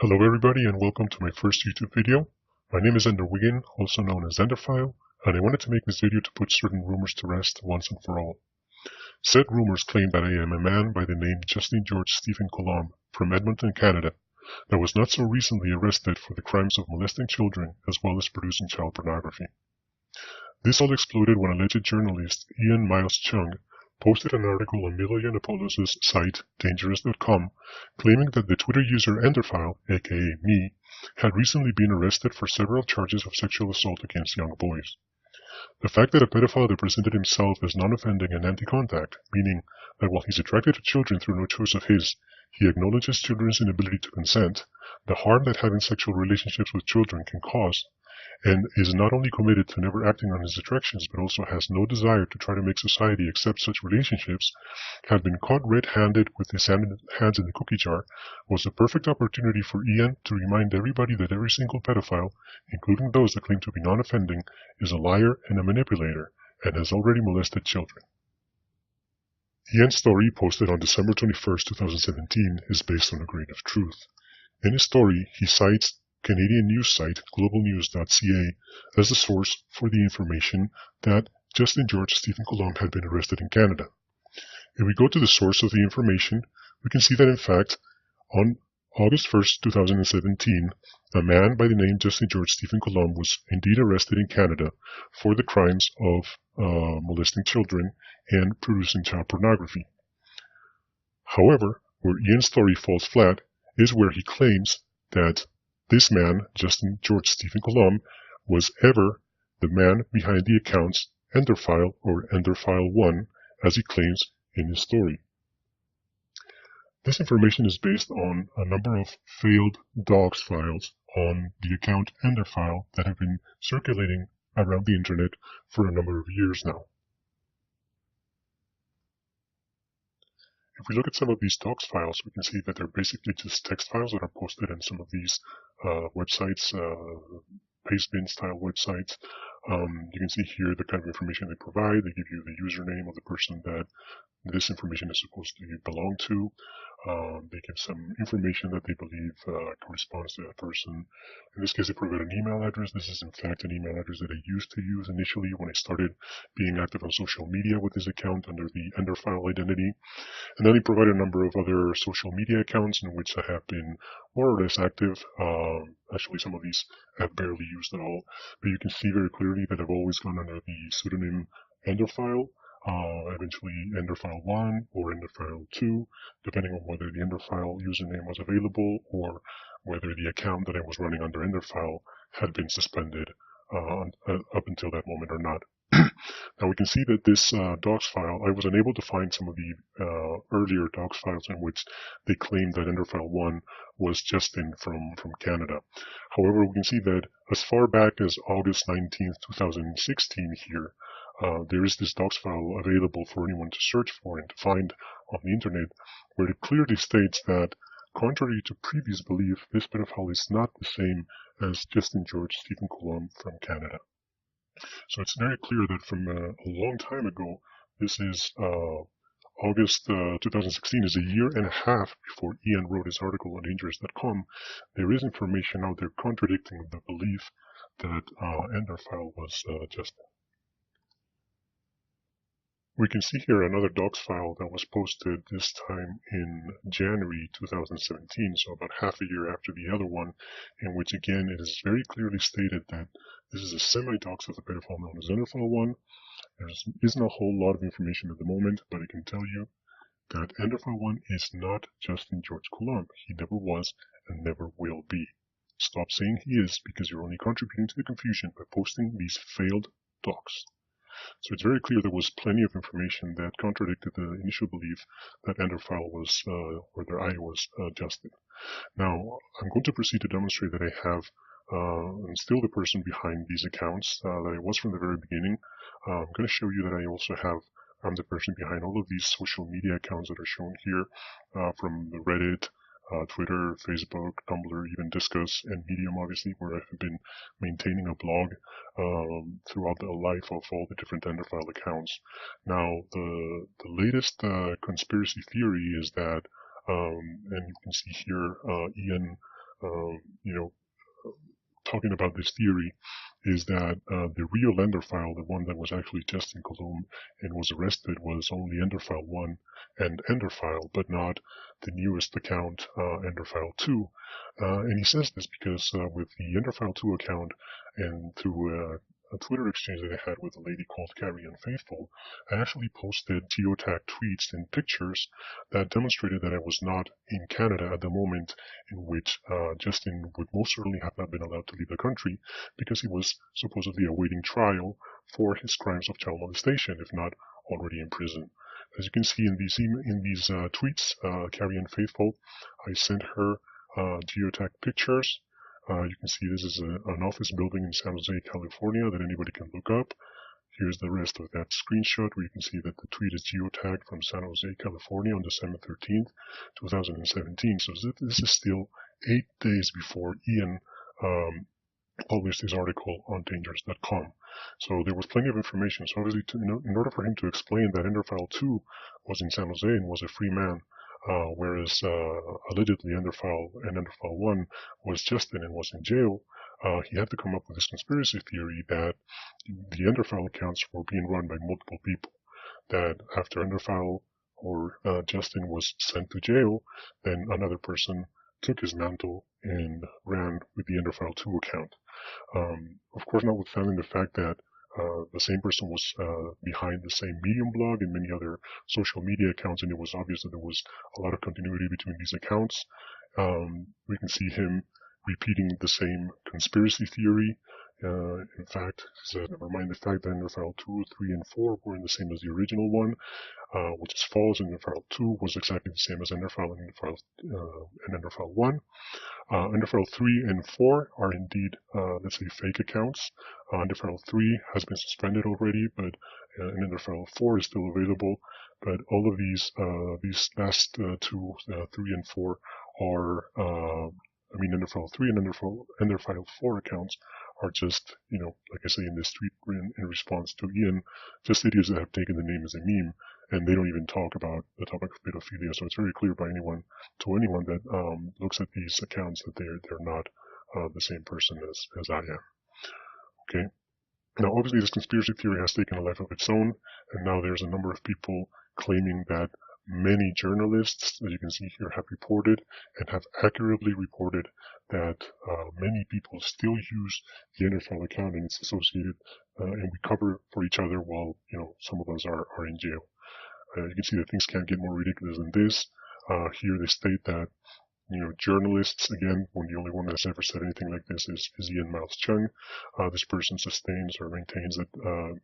Hello everybody and welcome to my first YouTube video. My name is Wiggin, also known as Enderphile, and I wanted to make this video to put certain rumors to rest once and for all. Said rumors claim that I am a man by the name Justin Georges Stephen Coulombe from Edmonton, Canada, that was not so recently arrested for the crimes of molesting children as well as producing child pornography. This all exploded when alleged journalist Ian Miles Chung posted an article on Milo Yiannopoulos' site, Dangerous.com, claiming that the Twitter user Enderphile, aka me, had recently been arrested for several charges of sexual assault against young boys. The fact that a pedophile represented himself as non-offending and anti-contact, meaning that while he's attracted to children through no choice of his, he acknowledges children's inability to consent, the harm that having sexual relationships with children can cause, and is not only committed to never acting on his attractions but also has no desire to try to make society accept such relationships, had been caught red-handed with his hands in the cookie jar, was a perfect opportunity for Ian to remind everybody that every single pedophile, including those that claim to be non-offending, is a liar and a manipulator, and has already molested children. Ian's story, posted on December 21st, 2017, is based on a grain of truth. In his story, he cites Canadian news site globalnews.ca as the source for the information that Justin Georges Stephen Coulombe had been arrested in Canada. If we go to the source of the information, we can see that in fact, on August 1st, 2017, a man by the name Justin Georges Stephen Coulombe was indeed arrested in Canada for the crimes of molesting children and producing child pornography. However, where Ian's story falls flat is where he claims that this man, Justin Georges Stephen Coulombe, was ever the man behind the accounts Enderphile or Enderphile 1, as he claims in his story. This information is based on a number of failed docs files on the account Enderphile that have been circulating around the internet for a number of years now. If we look at some of these docs files, we can see that they're basically just text files that are posted in some of these websites, pastebin style websites. You can see here the kind of information they provide. They give you the username of the person that this information is supposed to belong to. They give some information that they believe corresponds to that person. In this case, they provide an email address. This is in fact an email address that I used to use initially when I started being active on social media with this account under the Enderphile identity. And then they provide a number of other social media accounts in which I have been more or less active. Actually, some of these I've barely used at all. But you can see very clearly that I've always gone under the pseudonym Enderphile. Eventually Enderphile 1 or Enderphile 2, depending on whether the Enderphile username was available or whether the account that I was running under Enderphile had been suspended up until that moment or not. Now we can see that this docs file, I was unable to find some of the earlier docs files in which they claimed that Enderphile 1 was Justin from Canada. However, we can see that as far back as August 19th, 2016 here, there is this docs file available for anyone to search for and to find on the internet, where it clearly states that, contrary to previous belief, this pedophile is not the same as Justin Georges Stephen Coulombe from Canada. So it's very clear that from a long time ago, this is August 2016 is a year and a half before Ian wrote his article on Dangerous.com. There is information out there contradicting the belief that Enderphile was Justin. We can see here another docs file that was posted this time in January 2017, so about half a year after the other one, in which again it is very clearly stated that this is a semi-docs of the pedophile known as Enderphile 1. There isn't a whole lot of information at the moment, but I can tell you that Enderphile 1 is not Justin Georges Coulombe. He never was and never will be. Stop saying he is, because you're only contributing to the confusion by posting these failed docs. So it's very clear there was plenty of information that contradicted the initial belief that Enderphile was, or that I was Justin. Now, I'm going to proceed to demonstrate that I have, I'm still the person behind these accounts, that I was from the very beginning. I'm going to show you that I also have, I'm the person behind all of these social media accounts that are shown here, from the Reddit, Twitter, Facebook, Tumblr, even Discuss, and Medium, obviously, where I've been maintaining a blog throughout the life of all the different Enderphile accounts. Now, the latest conspiracy theory is that, and you can see here, Ian you know, talking about this theory is that the real Enderphile, the one that was actually Justin Coulombe and was arrested, was only Enderphile 1 and Enderphile, but not the newest account, Enderphile 2. And he says this because with the Enderphile 2 account and through a Twitter exchange that I had with a lady called Carrie Unfaithful, I actually posted geotagged tweets and pictures that demonstrated that I was not in Canada at the moment in which Justin would most certainly have not been allowed to leave the country because he was supposedly awaiting trial for his crimes of child molestation, if not already in prison. As you can see in these tweets, Carrie Unfaithful, I sent her geotagged pictures. You can see this is an office building in San Jose, California that anybody can look up. Here's the rest of that screenshot where you can see that the tweet is geotagged from San Jose, California on December 13th, 2017. So this is still 8 days before Ian published his article on dangerous.com. So there was plenty of information. So obviously, in order for him to explain that Enderphile 2 was in San Jose and was a free man, whereas allegedly Enderphile and Enderphile 1 was Justin and was in jail, he had to come up with this conspiracy theory that the Enderphile accounts were being run by multiple people. That after Enderphile or Justin was sent to jail, then another person took his mantle and ran with the Enderphile 2 account. Of course, notwithstanding the fact that the same person was behind the same Medium blog and many other social media accounts, and it was obvious that there was a lot of continuity between these accounts. We can see him repeating the same conspiracy theory. In fact, he said, never mind the fact that Enderphile 2, 3, and 4 weren't the same as the original one, which is false. Enderphile 2 was exactly the same as Enderphile and Enderphile 1. Enderphile 3 and 4 are indeed, let's say, fake accounts. Enderphile 3 has been suspended already, but Enderphile 4 is still available. But all of these last two, 3 and 4, are, Enderphile 3 and Enderphile 4 accounts are just, like I say in this tweet in response to Ian, just idiots that have taken the name as a meme, and they don't even talk about the topic of pedophilia. So it's very clear by anyone that looks at these accounts that they're not the same person as I am. Okay. Now, obviously, this conspiracy theory has taken a life of its own, and now there's a number of people claiming that many journalists, as you can see here, have reported and have accurately reported that many people still use the Enderphile account and it's associated, and we cover for each other while, some of us are in jail. You can see that things can't get more ridiculous than this. Here they state that, journalists, again, when the only one that's ever said anything like this is Ian Miles Chung. This person sustains or maintains that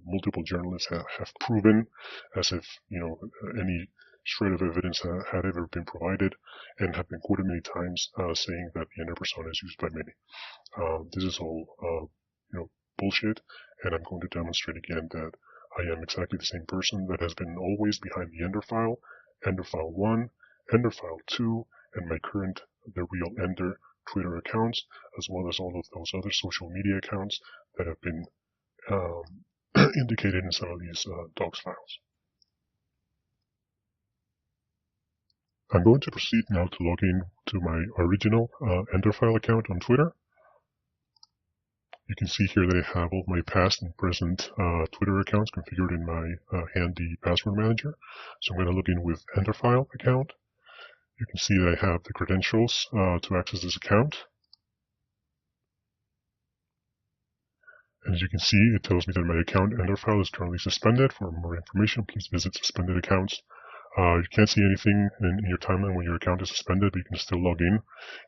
multiple journalists have proven, as if, any shred of evidence had ever been provided, and have been quoted many times saying that the Ender persona is used by many. This is all, bullshit, and I'm going to demonstrate again that I am exactly the same person that has been always behind the Enderphile, Enderphile 1, Enderphile 2, and my current The Real Ender Twitter accounts, as well as all of those other social media accounts that have been indicated in some of these docs files. I'm going to proceed now to log in to my original Enderphile account on Twitter. You can see here that I have all my past and present Twitter accounts configured in my handy password manager. So I'm going to log in with Enderphile account. You can see that I have the credentials to access this account. As you can see, it tells me that my account Enderphile is currently suspended. For more information, please visit suspended accounts. You can't see anything in your timeline when your account is suspended, but you can still log in.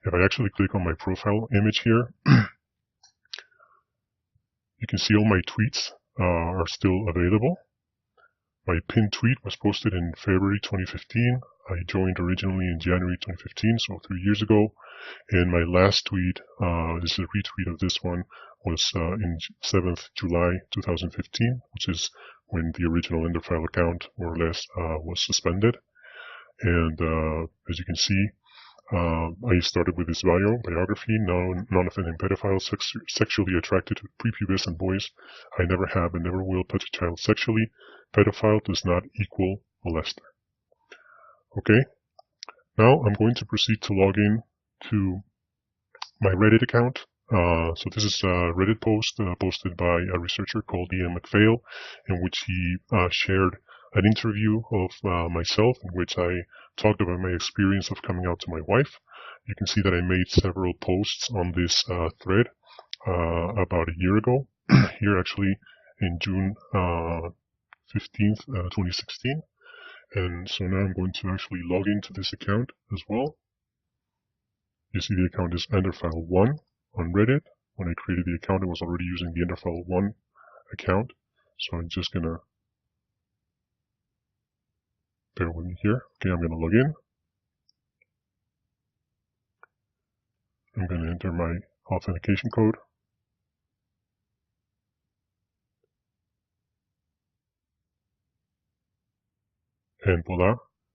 If I actually click on my profile image here, you can see all my tweets are still available. My pinned tweet was posted in February 2015. I joined originally in January 2015, so 3 years ago. And my last tweet, this is a retweet of this one, was in 7th July 2015, which is when the original Enderphile account, more or less, was suspended. And as you can see, I started with this biography, non-offending pedophile, sexually attracted to prepubescent boys. I never have and never will touch a child sexually. Pedophile does not equal molester. Okay, now I'm going to proceed to log in to my Reddit account. So this is a Reddit post posted by a researcher called Ian McPhail, in which he shared an interview of myself in which I talked about my experience of coming out to my wife. You can see that I made several posts on this thread about a year ago, here actually in June 15th, 2016. And so now I'm going to actually log into this account as well. You see the account is Enderphile1 on Reddit. When I created the account, I was already using the Enderphile1 account. So I'm just gonna bear with me here. Okay, I'm gonna log in. I'm gonna enter my authentication code. And voila,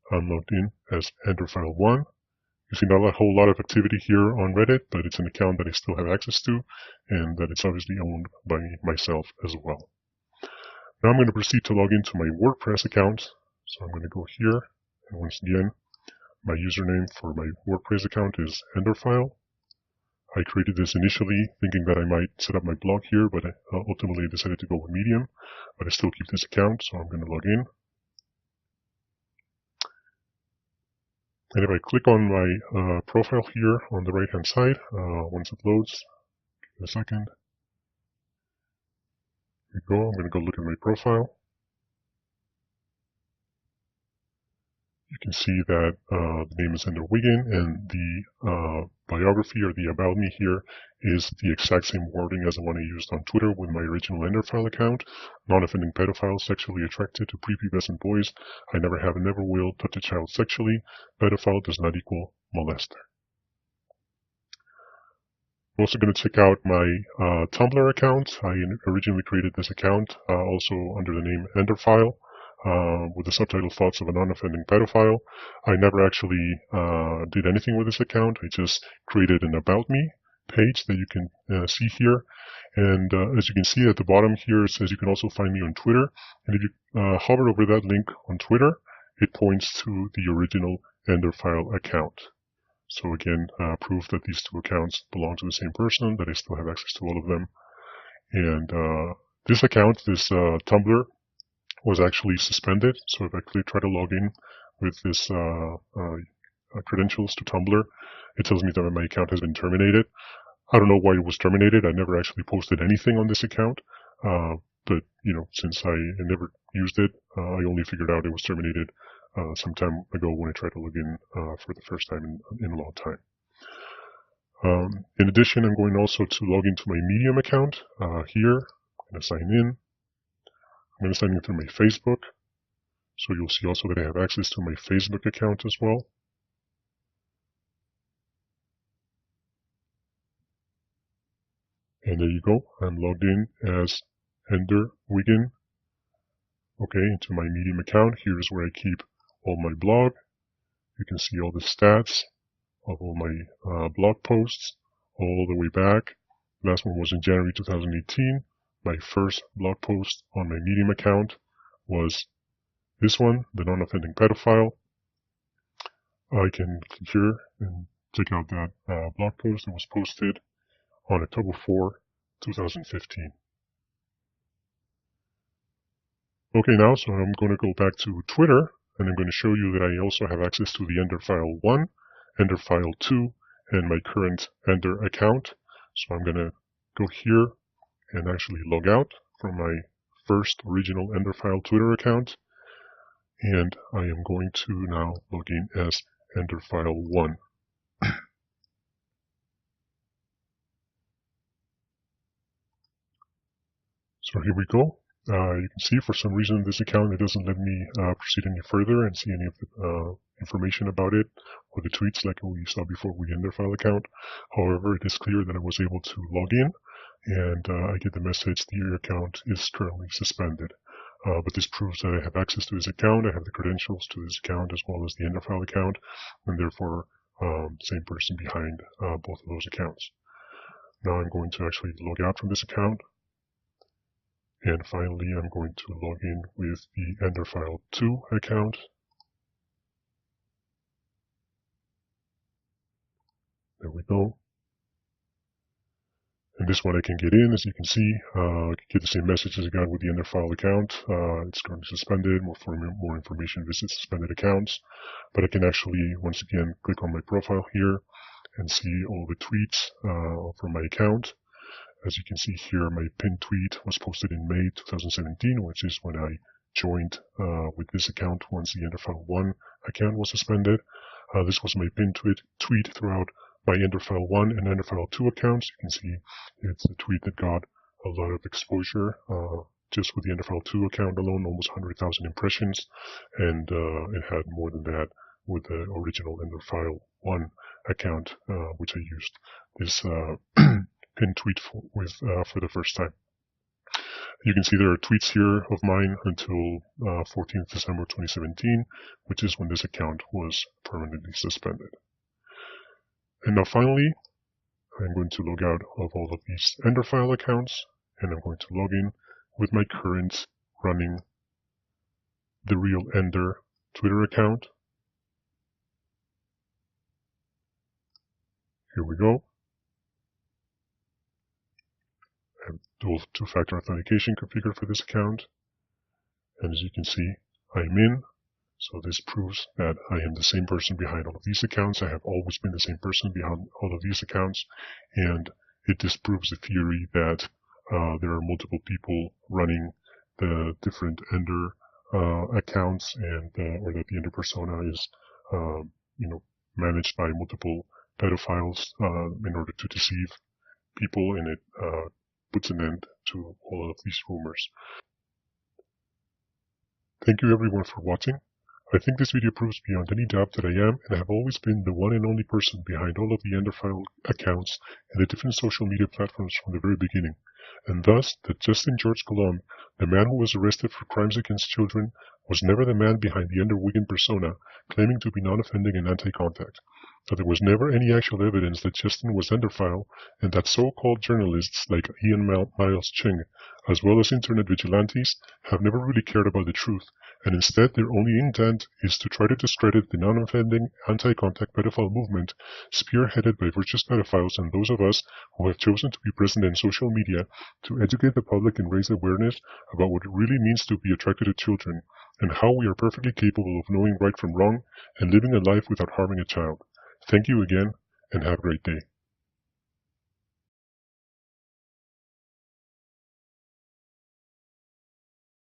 I'm logged in as Enderphile1. You see not a whole lot of activity here on Reddit, but it's an account that I still have access to, and that it's obviously owned by myself as well. Now I'm going to proceed to log into my WordPress account. So I'm going to go here, and once again, my username for my WordPress account is Enderphile. I created this initially thinking that I might set up my blog here, but ultimately I decided to go with Medium, but I still keep this account, so I'm going to log in. And if I click on my profile here on the right hand side, once it loads, give it a second. Here we go. I'm going to go look at my profile. You can see that the name is under Wiggin, and the biography or the about me here is the exact same wording as the one I used on Twitter with my original Enderphile account. Non-offending pedophile, sexually attracted to prepubescent boys. I never have and never will touch a child sexually. Pedophile does not equal molester. I'm also going to check out my Tumblr account. I originally created this account also under the name Enderphile. With the subtitle Thoughts of a Non-Offending Pedophile. I never actually did anything with this account. I just created an About Me page that you can see here. And as you can see at the bottom here, it says you can also find me on Twitter. And if you hover over that link on Twitter, it points to the original Enderphile account. So again, proof that these two accounts belong to the same person, that I still have access to all of them. And this account, this Tumblr, was actually suspended. So if I try to log in with this credentials to Tumblr, it tells me that my account has been terminated. I don't know why it was terminated. I never actually posted anything on this account. But, you know, since I never used it, I only figured out it was terminated some time ago when I tried to log in for the first time in a long time. In addition, I'm going also to log into my Medium account here. I'm going to sign in. I'm going to sign in through my Facebook, so you'll see also that I have access to my Facebook account as well. And there you go, I'm logged in as Ender Wiggin. Okay, into my Medium account. Here's where I keep all my blog. You can see all the stats of all my blog posts all the way back. Last one was in January 2018. My first blog post on my Medium account was this one, the non-offending pedophile. I can click here and check out that blog post that was posted on October 4, 2015. Okay, now, so I'm going to go back to Twitter, and I'm going to show you that I also have access to the Enderphile1, Enderphile2, and my current Ender account. So I'm going to go here and actually log out from my first original Enderphile Twitter account. And I am going to now log in as Enderphile1. So here we go. You can see for some reason this account, it doesn't let me proceed any further and see any of the information about it or the tweets like we saw before with the Enderphile account. However, it is clear that I was able to log in, and I get the message that your account is currently suspended. But this proves that I have access to this account. I have the credentials to this account as well as the Enderphile account, and therefore same person behind both of those accounts. Now I'm going to actually log out from this account. And finally, I'm going to log in with the Enderphile2 account. There we go. In this one I can get in, as you can see, I can get the same message as I got with the Enderphile account. It's currently suspended. For more information, visit suspended accounts. But I can actually, once again, click on my profile here and see all the tweets from my account. As you can see here, my pinned tweet was posted in May 2017, which is when I joined with this account once the Enderphile 1 account was suspended. This was my pinned tweet throughout my Enderphile 1 and Enderphile 2 accounts. You can see it's a tweet that got a lot of exposure. Just with the Enderphile 2 account alone, almost 100,000 impressions, and it had more than that with the original Enderphile 1 account, which I used this pinned tweet for the first time. You can see there are tweets here of mine until 14th December 2017, which is when this account was permanently suspended. And now finally, I'm going to log out of all of these Enderphile accounts, and I'm going to log in with my current running The Real Ender Twitter account. Here we go. I have dual two-factor authentication configured for this account. And as you can see, I'm in. So this proves that I am the same person behind all of these accounts. I have always been the same person behind all of these accounts. And it disproves the theory that there are multiple people running the different Ender accounts, and or that the Ender persona is, managed by multiple pedophiles in order to deceive people, and it puts an end to all of these rumors. Thank you everyone for watching. I think this video proves beyond any doubt that I am and have always been the one and only person behind all of the Enderphile accounts and the different social media platforms from the very beginning, and thus that Justin Georges Coulombe, the man who was arrested for crimes against children, was never the man behind the Wiggin persona, claiming to be non-offending and anti-contact, that there was never any actual evidence that Justin was Enderphile, and that so-called journalists like Ian Miles Ching, as well as internet vigilantes, have never really cared about the truth, and instead their only intent is to try to discredit the non-offending, anti-contact pedophile movement spearheaded by virtuous pedophiles and those of us who have chosen to be present in social media to educate the public and raise awareness about what it really means to be attracted to children, and how we are perfectly capable of knowing right from wrong and living a life without harming a child. Thank you again, and have a great day.